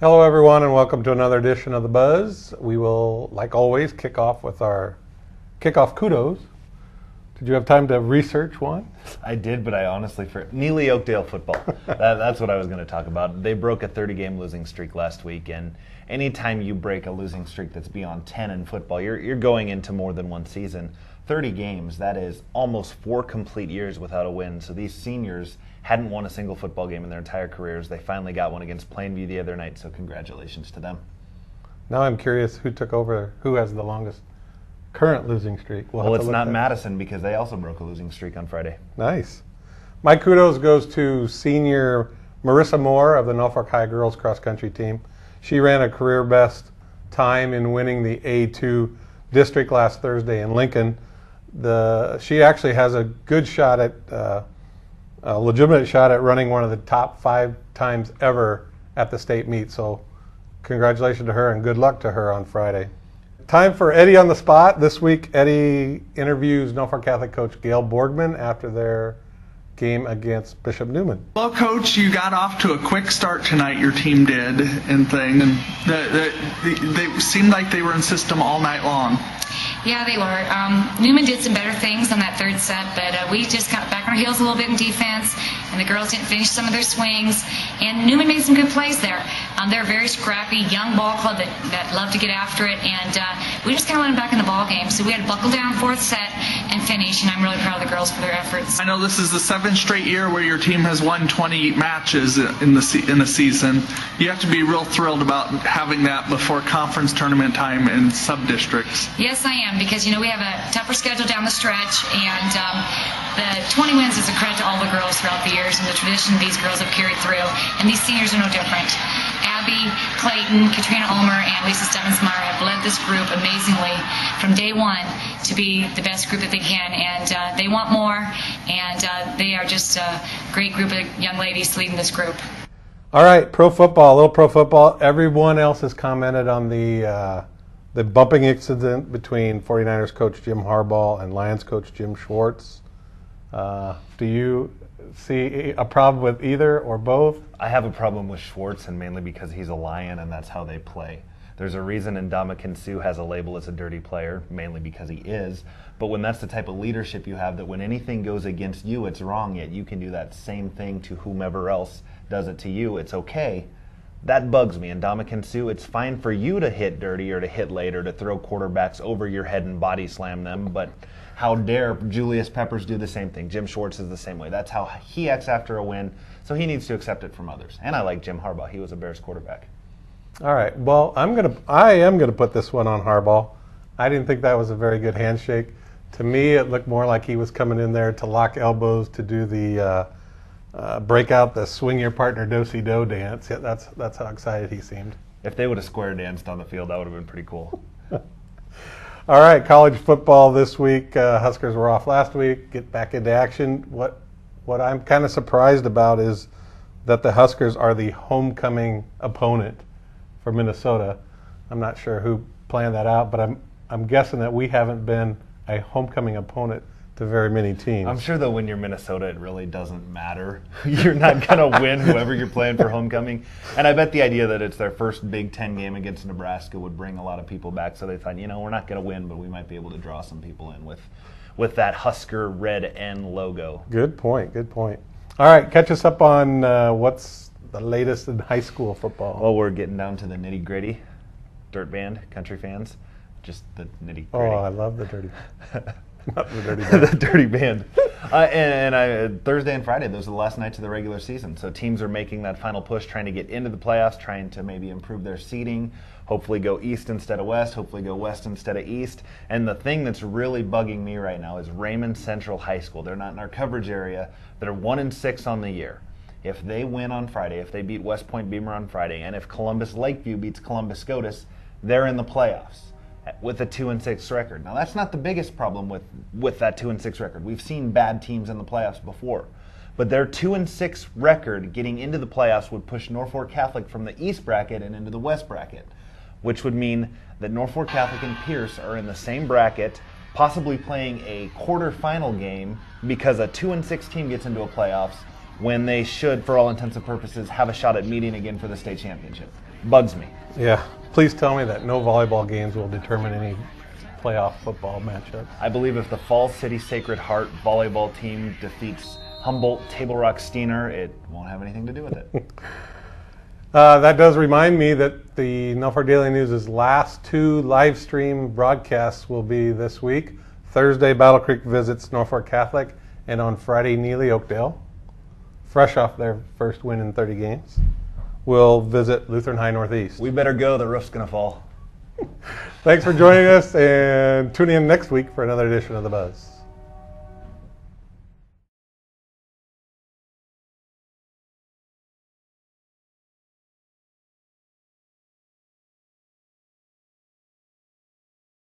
Hello, everyone, and welcome to another edition of The Buzz. We will, like always, kick off with our Kickoff Kudos. Did you have time to research one? I did, but I honestly forgot. Neely Oakdale football. That's what I was going to talk about. They broke a 30-game losing streak last week, and anytime you break a losing streak that's beyond 10 in football, you're going into more than one season. 30 games, that is almost 4 complete years without a win. So these seniors hadn't won a single football game in their entire careers. They finally got one against Plainview the other night, so congratulations to them. Now I'm curious who took over, who has the longest current losing streak. Well, it's not Madison because they also broke a losing streak on Friday. Nice. My kudos goes to senior Marissa Moore of the Norfolk High girls cross country team. She ran a career best time in winning the A2 district last Thursday in Lincoln. She actually has a good shot at a legitimate shot at running one of the top 5 times ever at the state meet. So congratulations to her and good luck to her on Friday. Time for Eddie on the Spot. This week, Eddie interviews Norfolk Catholic coach Gail Borgman after their game against Bishop Neumann. Well, Coach, you got off to a quick start tonight, your team did, and they seemed like they were in system all night long. Yeah, they were. Neumann did some better things on that third set, but we just got back on our heels a little bit in defense, and the girls didn't finish some of their swings, and Neumann made some good plays there. They're a very scrappy, young ball club that love to get after it, and we just kind of let them back in the ball game. So we had to buckle down fourth set and finish, and I'm really proud of the girls for their efforts. I know this is the 7th straight year where your team has won 20 matches in the season. You have to be real thrilled about having that before conference tournament time in sub-districts. Yes, I am, because, we have a tougher schedule down the stretch, and the 20 wins is a credit to all the girls throughout the years and the tradition these girls have carried through, and these seniors are no different. Abby Clayton, Katrina Ulmer, and Lisa Stevensmeyer have led this group amazingly from day one to be the best group that they can, and they want more, and they are just a great group of young ladies leading this group. All right, pro football, a little pro football. Everyone else has commented on the bumping incident between 49ers coach Jim Harbaugh and Lions coach Jim Schwartz. Do you see a problem with either or both? I have a problem with Schwartz, and mainly because he's a Lion and that's how they play. There's a reason Ndamukong Suh has a label as a dirty player, mainly because he is. But when that's the type of leadership you have, that when anything goes against you, it's wrong, yet you can do that same thing to whomever else does it to you, it's okay. That bugs me. Ndamukong Suh, it's fine for you to hit dirty or to hit late or to throw quarterbacks over your head and body slam them, but how dare Julius Peppers do the same thing? Jim Schwartz is the same way. That's how he acts after a win, so he needs to accept it from others. And I like Jim Harbaugh. He was a Bears quarterback. All right. Well, I am gonna put this one on Harbaugh. I didn't think that was a very good handshake. To me, it looked more like he was coming in there to lock elbows, to do the break out the swing your partner do-si-do dance. Yeah, that's how excited he seemed. If they would have square danced on the field, that would have been pretty cool. All right, college football this week. Huskers were off last week. Get back into action. What I'm kind of surprised about is that the Huskers are the homecoming opponent for Minnesota. I'm not sure who planned that out, but I'm guessing that we haven't been a homecoming opponent to very many teams. I'm sure, though, when you're Minnesota, it really doesn't matter. You're not going to win whoever you're playing for homecoming. And I bet the idea that it's their first Big Ten game against Nebraska would bring a lot of people back. So they thought, we're not going to win, but we might be able to draw some people in with that Husker red N logo. Good point. All right, catch us up on what's the latest in high school football. Well, we're getting down to the nitty-gritty. Dirt band, country fans, just the nitty-gritty. Oh, I love the dirty not the dirty band. The dirty band. And Thursday and Friday, those are the last nights of the regular season. So teams are making that final push, trying to get into the playoffs, trying to maybe improve their seeding, hopefully go east instead of west, hopefully go west instead of east. And the thing that's really bugging me right now is Raymond Central High School. They're not in our coverage area. They're 1-6 on the year. If they win on Friday, if they beat West Point Beamer on Friday, and if Columbus Lakeview beats Columbus SCOTUS, they're in the playoffs with a 2-6 record. Now, that's not the biggest problem with that 2-6 record. We've seen bad teams in the playoffs before. But their 2-6 record getting into the playoffs would push Norfolk Catholic from the East bracket and into the West bracket, which would mean that Norfolk Catholic and Pierce are in the same bracket, possibly playing a quarterfinal game because a 2-6 team gets into a playoffs when they should, for all intents and purposes, have a shot at meeting again for the state championship. bugs me. Yeah. Please tell me that no volleyball games will determine any playoff football matchups. I believe if the Falls City Sacred Heart volleyball team defeats Humboldt Table Rock Steiner, it won't have anything to do with it. That does remind me that the Norfolk Daily News' last 2 live stream broadcasts will be this week. Thursday, Battle Creek visits Norfolk Catholic, and on Friday, Neely Oakdale, fresh off their first win in 30 games, will visit Lutheran High Northeast. We better go. The roof's going to fall. Thanks for joining us, and tune in next week for another edition of The Buzz.